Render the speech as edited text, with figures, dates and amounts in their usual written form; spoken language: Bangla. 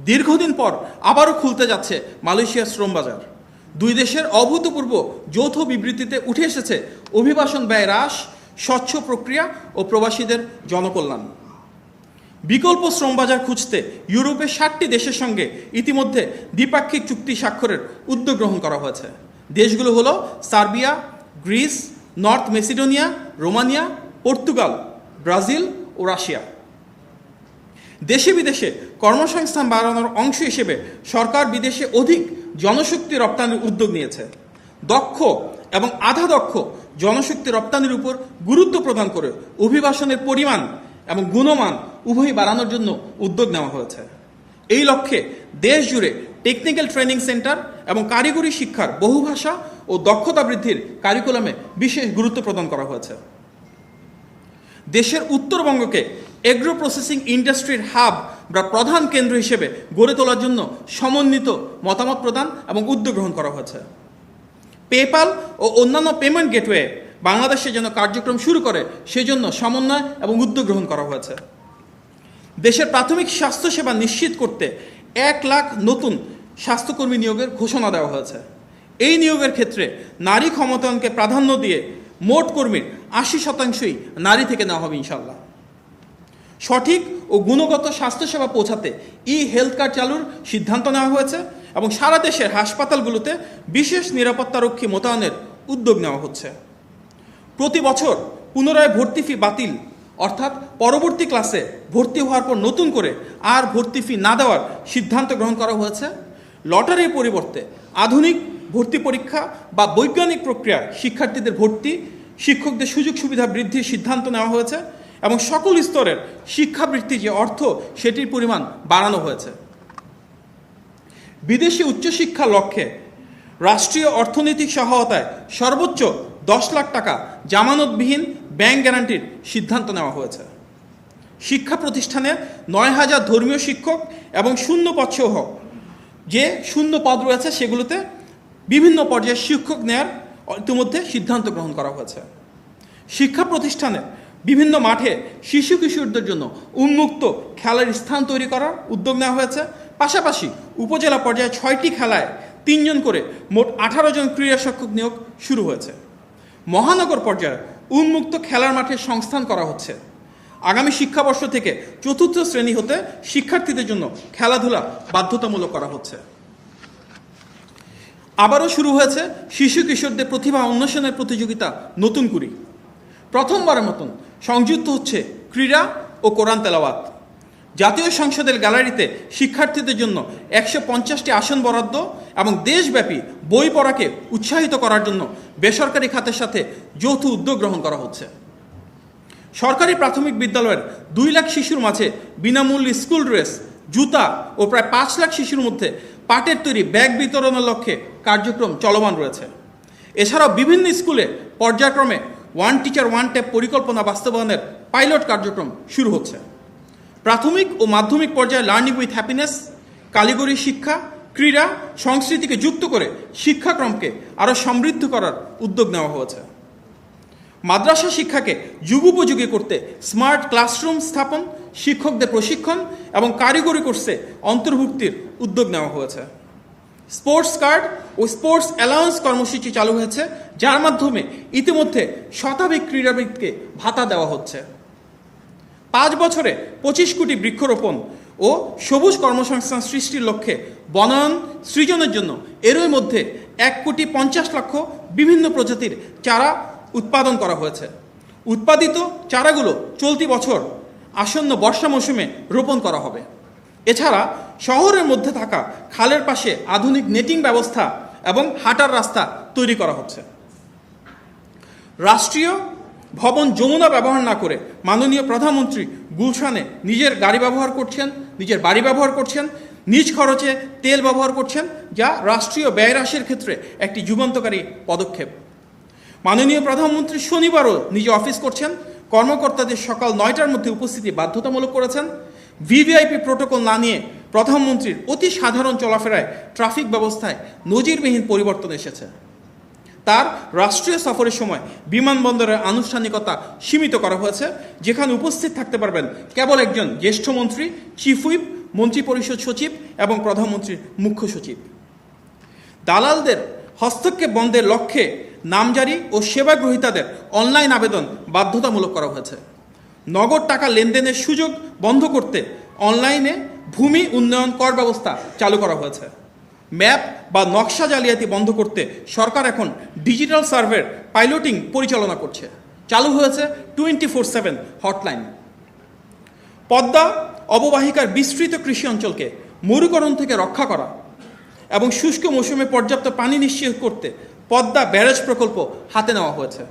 দীর্ঘদিন পর আবারও খুলতে যাচ্ছে মালয়েশিয়ার শ্রম বাজার। দুই দেশের অভূতপূর্ব যৌথ বিবৃতিতে উঠে এসেছে অভিবাসন ব্যয় হ্রাস, স্বচ্ছ প্রক্রিয়া ও প্রবাসীদের জনকল্যাণ। বিকল্প শ্রম বাজার খুঁজতে ইউরোপের 60টি দেশের সঙ্গে ইতিমধ্যে দ্বিপাক্ষিক চুক্তি স্বাক্ষরের উদ্যোগ গ্রহণ করা হয়েছে। দেশগুলো হলো Serbia, Greece, North Macedonia, Romania, Portugal, Brazil ও রাশিয়া। দেশে বিদেশে কর্মসংস্থান বাড়ানোর অংশ হিসেবে সরকার বিদেশে অধিক জনশক্তি রপ্তানির উদ্যোগ নিয়েছে। দক্ষ এবং আধা দক্ষ জনশক্তি রপ্তানির উপর গুরুত্ব প্রদান করে অভিবাসনের পরিমাণ এবং গুণমান উভয়ই বাড়ানোর জন্য উদ্যোগ নেওয়া হয়েছে। এই লক্ষ্যে দেশ জুড়ে টেকনিক্যাল ট্রেনিং সেন্টার এবং কারিগরি শিক্ষার বহুভাষা ও দক্ষতা বৃদ্ধির কারিকুলামে বিশেষ গুরুত্ব প্রদান করা হয়েছে। দেশের উত্তরবঙ্গকে এগ্রো প্রসেসিং ইন্ডাস্ট্রির হাব বা প্রধান কেন্দ্র হিসেবে গড়ে তোলার জন্য সমন্বিত মতামত প্রদান এবং উদ্যোগ গ্রহণ করা হয়েছে। পেপ্যাল ও অন্যান্য পেমেন্ট গেটওয়ে বাংলাদেশে যেন কার্যক্রম শুরু করে সেজন্য সমন্বয় এবং উদ্যোগ গ্রহণ করা হয়েছে। দেশের প্রাথমিক স্বাস্থ্যসেবা নিশ্চিত করতে 1 লাখ নতুন স্বাস্থ্যকর্মী নিয়োগের ঘোষণা দেওয়া হয়েছে। এই নিয়োগের ক্ষেত্রে নারী ক্ষমতায়নকে প্রাধান্য দিয়ে মোট কর্মীর 80% নারী থেকে নেওয়া হবে ইনশাল্লাহ। সঠিক ও গুণগত স্বাস্থ্যসেবা পৌঁছাতে হেলথ কার্ড চালুর সিদ্ধান্ত নেওয়া হয়েছে এবং সারা দেশের হাসপাতালগুলোতে বিশেষ নিরাপত্তারক্ষী মোতায়েনের উদ্যোগ নেওয়া হচ্ছে। প্রতি বছর পুনরায় ভর্তি ফি বাতিল, অর্থাৎ পরবর্তী ক্লাসে ভর্তি হওয়ার পর নতুন করে আর ভর্তি ফি না দেওয়ার সিদ্ধান্ত গ্রহণ করা হয়েছে। লটারির পরিবর্তে আধুনিক ভর্তি পরীক্ষা বা বৈজ্ঞানিক প্রক্রিয়া শিক্ষার্থীদের ভর্তি, শিক্ষকদের সুযোগ সুবিধা বৃদ্ধির সিদ্ধান্ত নেওয়া হয়েছে এবং সকল স্তরের শিক্ষাবৃত্তি যে অর্থ সেটির পরিমাণ বাড়ানো হয়েছে। বিদেশি উচ্চশিক্ষার লক্ষ্যে রাষ্ট্রীয় অর্থনৈতিক সহায়তায় সর্বোচ্চ 10 লাখ টাকা জামানতবিহীন ব্যাংক গ্যারান্টির সিদ্ধান্ত নেওয়া হয়েছে। শিক্ষা প্রতিষ্ঠানে 9000 ধর্মীয় শিক্ষক এবং শূন্য পদসহ যে শূন্য পদ রয়েছে সেগুলোতে বিভিন্ন পর্যায়ে শিক্ষক নেয়ার ইতিমধ্যে সিদ্ধান্ত গ্রহণ করা হয়েছে। শিক্ষা প্রতিষ্ঠানে বিভিন্ন মাঠে শিশু কিশোরদের জন্য উন্মুক্ত খেলার স্থান তৈরি করার উদ্যোগ নেওয়া হয়েছে। পাশাপাশি উপজেলা পর্যায়ে 6টি খেলায় 3 জন করে মোট 18 জন ক্রীড়া শিক্ষক নিয়োগ শুরু হয়েছে। মহানগর পর্যায়ে উন্মুক্ত খেলার মাঠে সংস্থান করা হচ্ছে। আগামী শিক্ষাবর্ষ থেকে 4র্থ শ্রেণী হতে শিক্ষার্থীদের জন্য খেলাধুলা বাধ্যতামূলক করা হচ্ছে। আবারও শুরু হয়েছে শিশু কিশোরদের প্রতিভা উন্মোচনের প্রতিযোগিতা নতুন কুড়ি। প্রথমবারের মতন সংযুক্ত হচ্ছে ক্রীড়া ও কোরআন তেলাওয়াত। জাতীয় সংসদের গ্যালারিতে শিক্ষার্থীদের জন্য 150টি আসন বরাদ্দ এবং দেশব্যাপী বই পড়াকে উৎসাহিত করার জন্য বেসরকারি খাতের সাথে যৌথ উদ্যোগ গ্রহণ করা হচ্ছে। সরকারি প্রাথমিক বিদ্যালয়ের 2 লাখ শিশুর মাঝে বিনামূল্যে স্কুল ড্রেস, জুতা ও প্রায় 5 লাখ শিশুর মধ্যে পাটের তৈরি ব্যাগ বিতরণের লক্ষ্যে কার্যক্রম চলমান রয়েছে। এছাড়াও বিভিন্ন স্কুলে পর্যায়ক্রমে 1 টিচার 1 ট্যাব পরিকল্পনা বাস্তবায়নের পাইলট কার্যক্রম শুরু হচ্ছে। প্রাথমিক ও মাধ্যমিক পর্যায়ে লার্নিং উইথ হ্যাপিনেস, কারিগরি শিক্ষা, ক্রীড়া, সংস্কৃতিকে যুক্ত করে শিক্ষাক্রমকে আরও সমৃদ্ধ করার উদ্যোগ নেওয়া হয়েছে। মাদ্রাসা শিক্ষাকে যুগোপযোগী করতে স্মার্ট ক্লাসরুম স্থাপন, শিক্ষকদের প্রশিক্ষণ এবং কারিগরি কোর্সে অন্তর্ভুক্তির উদ্যোগ নেওয়া হয়েছে। স্পোর্টস কার্ড ও স্পোর্টস অ্যালাউন্স কর্মসূচি চালু হয়েছে, যার মাধ্যমে ইতিমধ্যে শতাধিক ক্রীড়াবিদকে ভাতা দেওয়া হচ্ছে। 5 বছরে 25 কোটি বৃক্ষরোপণ ও সবুজ কর্মসংস্থান সৃষ্টির লক্ষ্যে বনায়ন সৃজনের জন্য এরই মধ্যে 1,50,00,000 বিভিন্ন প্রজাতির চারা উৎপাদন করা হয়েছে। উৎপাদিত চারাগুলো চলতি বছর আসন্ন বর্ষা মৌসুমে রোপণ করা হবে। এছাড়া শহরের মধ্যে থাকা খালের পাশে আধুনিক নেটিং ব্যবস্থা এবং হাঁটার রাস্তা তৈরি করা হচ্ছে। রাষ্ট্রীয় ভবন যমুনা ব্যবহার না করে মাননীয় প্রধানমন্ত্রী গুলশানে নিজের বাড়ি ব্যবহার করছেন, নিজ খরচে তেল ব্যবহার করছেন, যা রাষ্ট্রীয় ব্যয় হ্রাসের ক্ষেত্রে একটি যুগান্তকারী পদক্ষেপ। মাননীয় প্রধানমন্ত্রী শনিবারও নিজে অফিস করছেন, কর্মকর্তাদের সকাল 9টার মধ্যে উপস্থিতি বাধ্যতামূলক করেছেন। ভিভিআইপি প্রোটোকল না নিয়ে প্রধানমন্ত্রীর অতি সাধারণ চলাফেরায় ট্রাফিক ব্যবস্থায় নজিরবিহীন পরিবর্তন এসেছে। তার রাষ্ট্রীয় সফরের সময় বিমানবন্দরের আনুষ্ঠানিকতা সীমিত করা হয়েছে, যেখানে উপস্থিত থাকতে পারবেন কেবল একজন জ্যেষ্ঠ মন্ত্রী, চিফ হুইপ মন্ত্রিপরিষদ সচিব এবং প্রধানমন্ত্রীর মুখ্য সচিব। দালালদের হস্তক্ষেপ বন্ধের লক্ষ্যে নামজারি ও সেবা গ্রহীতাদের অনলাইন আবেদন বাধ্যতামূলক করা হয়েছে। নগদ টাকা লেনদেনের সুযোগ বন্ধ করতে অনলাইনে ভূমি উন্নয়ন কর ব্যবস্থা চালু করা হয়েছে। ম্যাপ বা নকশা জালিয়াতি বন্ধ করতে সরকার এখন ডিজিটাল সার্ভের পাইলটিং পরিচালনা করছে। চালু হয়েছে 24/7 হটলাইন। পদ্মা অববাহিকার বিস্তৃত কৃষি অঞ্চলকে মরুকরণ থেকে রক্ষা করা এবং শুষ্ক মৌসুমে পর্যাপ্ত পানি নিশ্চিত করতে পদ্মা ব্যারেজ প্রকল্প হাতে নেওয়া হয়েছে।